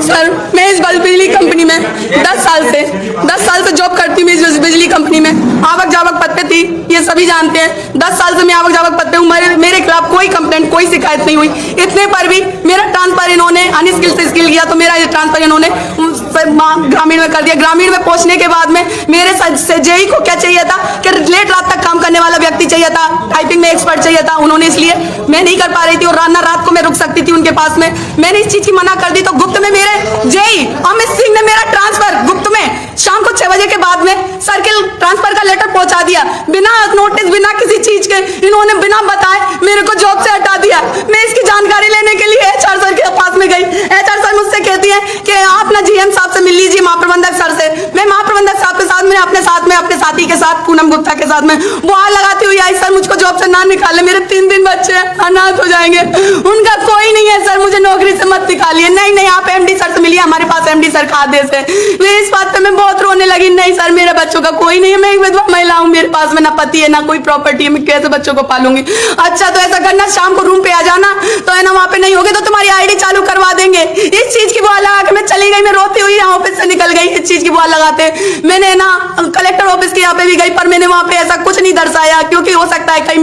Sir मैं इस बिजली कंपनी में 10 साल से जॉब करती हूँ। इस बिजली कंपनी में आवक जावक पद पे थी, ये सभी जानते हैं। 10 साल से मैं आवक जावक पद पे हूँ। मेरे खिलाफ कोई कंप्लेंट, कोई शिकायत नहीं हुई। इतने पर भी मेरा ट्रांसफर इन्होंने अनस्किल से स्किल किया, तो मेरा ट्रांसफर इन्होंने ग्रामीण में कर दिया। ग्रामीण में पहुंचने के बाद में मेरे से जेई को क्या चाहिए था कि लेट रात तक काम करने वाला व्यक्ति चाहिए था, टाइपिंग में एक्सपर्ट चाहिए था। उन्होंने, इसलिए मैं नहीं कर पा रही थी और रात को मैं रुक सकती थी उनके पास में। मैंने इस चीज की मना कर दी, तो गुप्त में मेरे जेई अमित सिंह ने मेरा ट्रांसफर गुप्त में शाम को 6 बजे के बाद में सर्किल ट्रांसफर का लेटर पहुंचा दिया, बिना नोटिस, बिना किसी चीज के। इन्होंने बिना बताए मेरे को जॉब से हटा दिया। मैं इसकी जानकारी लेने के लिए HR सर के पास में गई। HR सर मुझसे कहती है कि आप ना GM साहब से मिल लीजिए, महाप्रबंधक सर से। मैं महाप्रबंधक साहब के साथ में अपने साथी के साथ, पूनम गुप्ता के साथ में बुआ लगाती हुई आई, सर मुझको जॉब से ना निकाले, मेरे 3 बच्चे अनाथ हो जाएंगे, उनका कोई नहीं है, सर मुझे नौकरी से मत निकालिए। नहीं, आप MD सर से मिलिए, हमारे पास MD सर का आदेश है। मैं इस बात पे मैं बहुत रोने लगी। नहीं सर, मेरे बच्चों का कोई नहीं है, मैं एक विधवा महिला हूँ, मेरे पास में ना पति है ना कोई प्रॉपर्टी है, मैं कैसे बच्चों को पालूंगी। अच्छा तो ऐसा करना, शाम को रूम पे आ जाना, तो है ना वहाँ पे नहीं होगे तो तुम्हारी ID चालू करवा देंगे। इस चीज की बुआ लगा के मैं चली गई, मैं रोती हुई यहाँ ऑफिस से निकल गई। इस चीज की बुआ लगाते मैंने ना कलेक्टर ऑफिस के यहाँ पे भी गई, पर मैंने वहाँ पे ऐसा कुछ नहीं दर्शाया, क्योंकि हो सकता है कहीं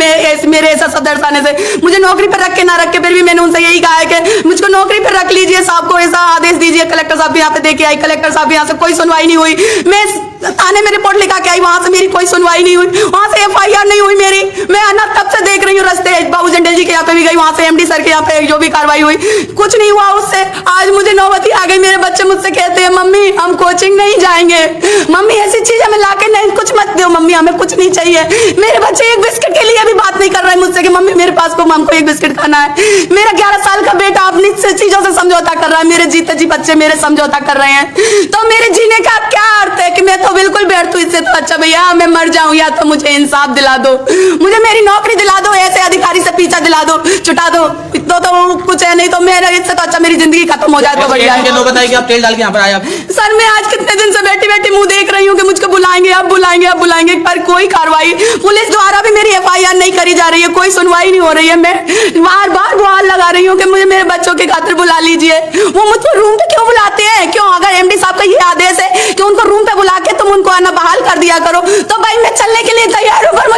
मेरे ऐसा सब दर्शाने से मुझे नौकरी पर रख के ना रख के। फिर भी मैंने उनसे यही कहा है कि मुझको नौकरी पर रख लीजिए, साहब को ऐसा आदेश दीजिए। कलेक्टर साहब यहाँ पे देके आई, कलेक्टर साहब यहाँ से कोई सुनवाई नहीं हुई। मैं थाने में रिपोर्ट लिखा के आई, वहां से मेरी कोई सुनवाई नहीं हुई, वहां से FIR नहीं हुई मेरी। मैं ना तब से देख रही हूँ रास्ते, बाबू जंडेल जी के यहाँ पे भी गई, वहां से MD सर के यहाँ पे जो भी कार्रवाई हुई कुछ नहीं हुआ उससे। आज मुझे नौबती आ गई, मेरे बच्चे मुझसे कहते हैं मम्मी हम कोचिंग नहीं जाएंगे, मम्मी ऐसी चीज हमें लाके नहीं, कुछ मत दो मम्मी, हमें कुछ नहीं चाहिए। मेरे बच्चे एक बिस्किट के लिए भी बात नहीं कर रहे मुझसे कि मम्मी मेरे पास को हमको एक बिस्किट खाना है। मेरा 11 साल का बेटा अपनी चीजों से समझौता कर रहा है, मेरे जीते जी बच्चे मेरे समझौता कर रहे हैं, तो मेरे जीने का क्या अर्थ है? कि मैं तो बिल्कुल बैठ, इससे तो अच्छा भैया मैं मर जाऊं, या तो मुझे इंसाफ दिला दो, मुझे मेरी नौकरी दिला दो, ऐसे अधिकारी से पीछा दिला दो, छुटा दो, इतना तो कुछ है नहीं, तो मेरा इससे तो अच्छा मेरी जिंदगी खत्म हो जाए तो बढ़िया है। बताइए कि आप तेल डाल के यहाँ पर आए आप। सर मैं आज कितने दिन से बैठी बैठी मुंह देख रही हूँ कि मुझको बुलाएंगे, अब बुलाएंगे, पर कोई कार्रवाई पुलिस द्वारा भी मेरी FIR नहीं करी जा रही है, कोई सुनवाई नहीं हो रही है। मैं बार गुहार लगा रही हूँ कि मुझे मेरे बच्चों के खातिर बुला लीजिए। वो मुझको रूम पे क्यों बुलाते हैं? क्यों? अगर MD साहब का ये आदेश है कि उनको रूम पे बुला के तुम उनको आना बहाल कर दिया करो, तो भाई मैं चलने के लिए तैयार हूँ, पर